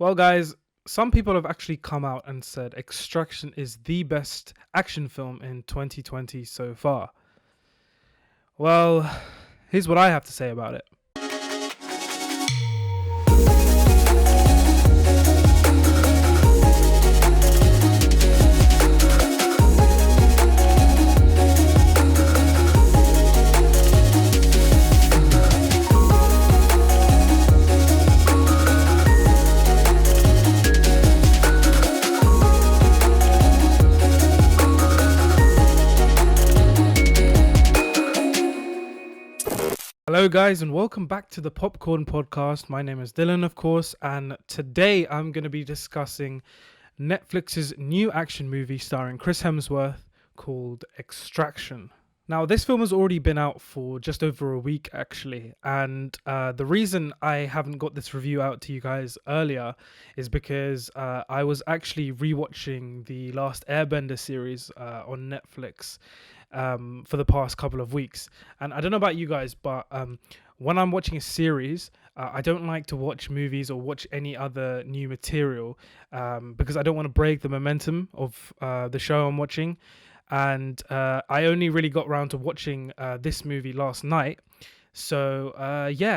Well, guys, some people have actually come out and said Extraction is the best action film in 2020 so far. Well, here's what I have to say about it. Hello guys and welcome back to the Popcorn Podcast. My name is Dylan, of course, and today I'm going to be discussing Netflix's new action movie starring Chris Hemsworth called Extraction. Now, this film has already been out for just over a week actually, and the reason I haven't got this review out to you guys earlier is because I was actually rewatching the Last Airbender series on Netflix for the past couple of weeks. And I don't know about you guys, but when I'm watching a series, I don't like to watch movies or watch any other new material because I don't want to break the momentum of the show I'm watching. And I only really got around to watching this movie last night. So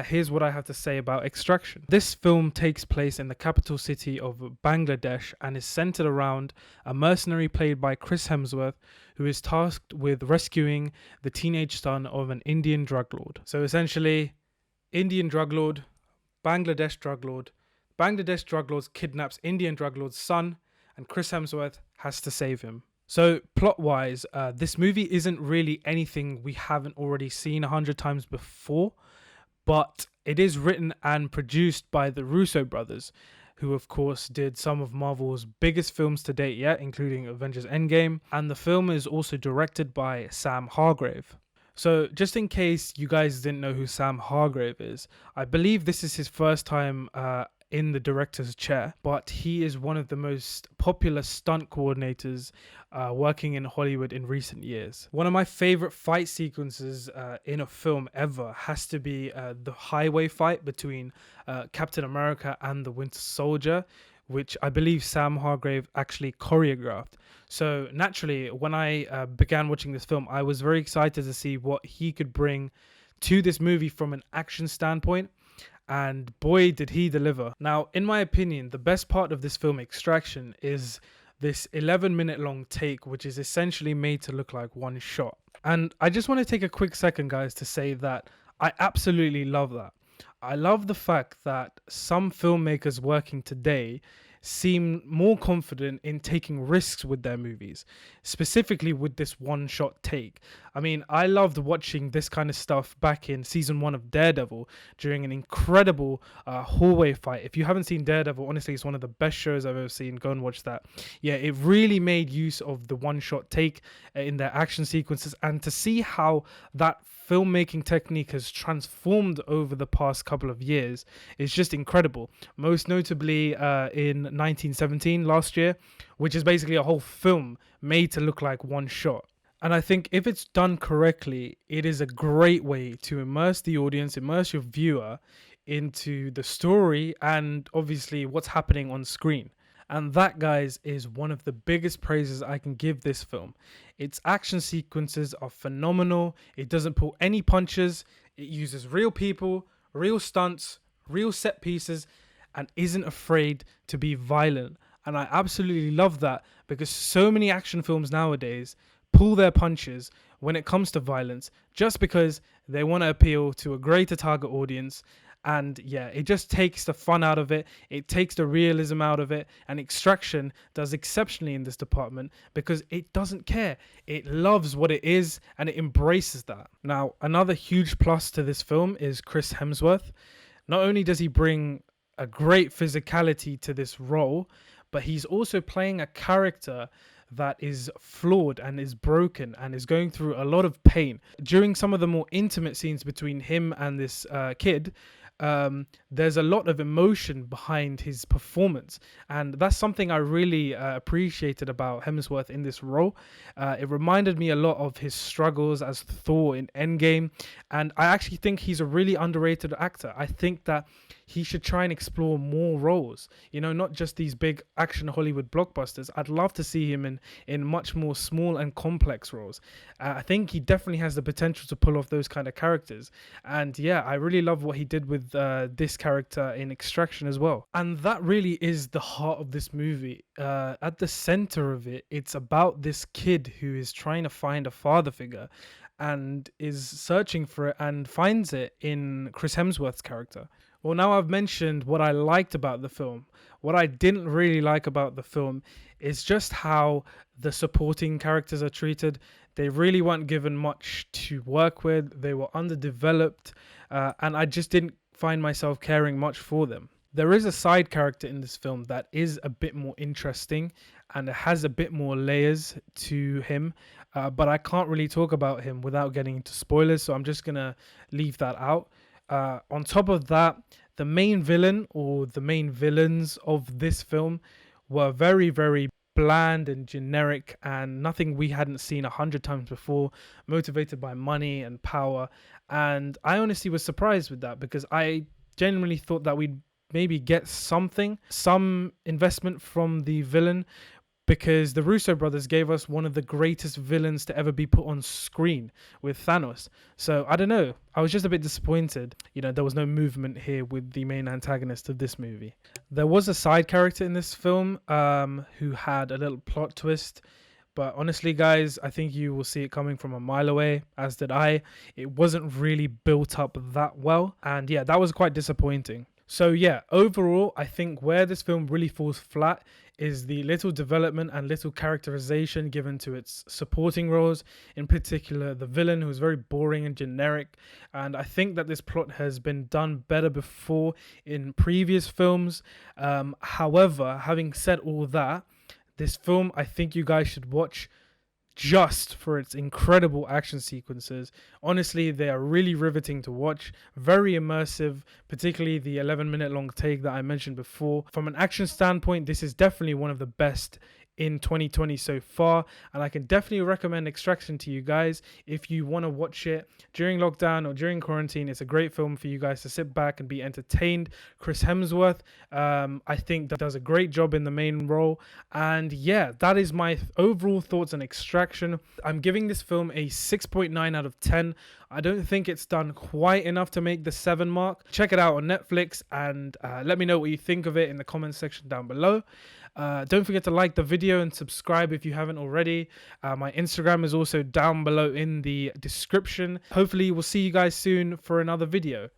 here's what I have to say about Extraction. This film takes place in the capital city of Bangladesh and is centered around a mercenary played by Chris Hemsworth, who is tasked with rescuing the teenage son of an Indian drug lord. So essentially, Indian drug lord, Bangladesh drug lord. Bangladesh drug lord kidnaps Indian drug lord's son, and Chris Hemsworth has to save him. So plot-wise, this movie isn't really anything we haven't already seen 100 times before, but it is written and produced by the Russo brothers, who of course did some of Marvel's biggest films to date yet, including Avengers Endgame, and the film is also directed by Sam Hargrave. So just in case you guys didn't know who Sam Hargrave is, I believe this is his first time in the director's chair, but he is one of the most popular stunt coordinators working in Hollywood in recent years. One of my favorite fight sequences in a film ever has to be the highway fight between Captain America and the Winter Soldier, which I believe Sam Hargrave actually choreographed. So naturally, when I began watching this film, I was very excited to see what he could bring to this movie from an action standpoint. And boy, did he deliver. Now, in my opinion, the best part of this film, Extraction, is this 11-minute long take, which is essentially made to look like one shot. And I just want to take a quick second, guys, to say that I absolutely love that. I love the fact that some filmmakers working today seem more confident in taking risks with their movies, specifically with this one-shot take. I mean, I loved watching this kind of stuff back in season 1 of Daredevil during an incredible hallway fight. If you haven't seen Daredevil, honestly, it's one of the best shows I've ever seen. Go and watch that. Yeah, it really made use of the one-shot take in their action sequences, and to see how that filmmaking technique has transformed over the past couple of years is just incredible. Most notably in 1917 last year, which is basically a whole film made to look like one shot. And I think if it's done correctly, it is a great way to immerse the audience, immerse your viewer into the story and obviously what's happening on screen. And that, guys, is one of the biggest praises I can give this film. Its action sequences are phenomenal. It doesn't pull any punches. It uses real people, real stunts, real set pieces, and isn't afraid to be violent. And I absolutely love that, because so many action films nowadays pull their punches when it comes to violence just because they want to appeal to a greater target audience. And yeah, it just takes the fun out of it. It takes the realism out of it. And Extraction does exceptionally in this department because it doesn't care. It loves what it is and it embraces that. Now, another huge plus to this film is Chris Hemsworth. Not only does he bring a great physicality to this role, but he's also playing a character that is flawed and is broken and is going through a lot of pain. During some of the more intimate scenes between him and this kid, there's a lot of emotion behind his performance, and that's something I really appreciated about Hemsworth in this role. It reminded me a lot of his struggles as Thor in Endgame, and I actually think he's a really underrated actor. I think that he should try and explore more roles, you know, not just these big action Hollywood blockbusters. I'd love to see him in much more small and complex roles. I think he definitely has the potential to pull off those kind of characters. And yeah, I really love what he did with this character in Extraction as well. And that really is the heart of this movie. At the center of it, it's about this kid who is trying to find a father figure and is searching for it and finds it in Chris Hemsworth's character. Well, now I've mentioned what I liked about the film. What I didn't really like about the film is just how the supporting characters are treated. They really weren't given much to work with. They were underdeveloped, and I just didn't find myself caring much for them. There is a side character in this film that is a bit more interesting and it has a bit more layers to him, but I can't really talk about him without getting into spoilers, so I'm just going to leave that out. On top of that, the main villain or the main villains of this film were very, very bland and generic and nothing we hadn't seen 100 times before, motivated by money and power. And I honestly was surprised with that because I genuinely thought that we'd maybe get some investment from the villain, because the Russo brothers gave us one of the greatest villains to ever be put on screen with Thanos. So I don't know, I was just a bit disappointed. You know, there was no movement here with the main antagonist of this movie. There was a side character in this film who had a little plot twist, but honestly guys, I think you will see it coming from a mile away, as did I. It wasn't really built up that well, and yeah, that was quite disappointing. So yeah, overall, I think where this film really falls flat is the little development and little characterization given to its supporting roles, in particular the villain, who is very boring and generic. And I think that this plot has been done better before in previous films. However, having said all that, this film I think you guys should watch just for its incredible action sequences. Honestly, they are really riveting to watch, very immersive, particularly the 11-minute long take that I mentioned before. From an action standpoint, this is definitely one of the best in 2020 so far, and I can definitely recommend Extraction to you guys if you want to watch it during lockdown or during quarantine. It's a great film for you guys to sit back and be entertained. Chris Hemsworth, I think that does a great job in the main role, and yeah, that is my overall thoughts on Extraction. I'm giving this film a 6.9 out of 10. I don't think it's done quite enough to make the 7 mark. Check it out on Netflix and let me know what you think of it in the comment section down below. Don't forget to like the video and subscribe if you haven't already. My Instagram is also down below in the description. Hopefully we'll see you guys soon for another video.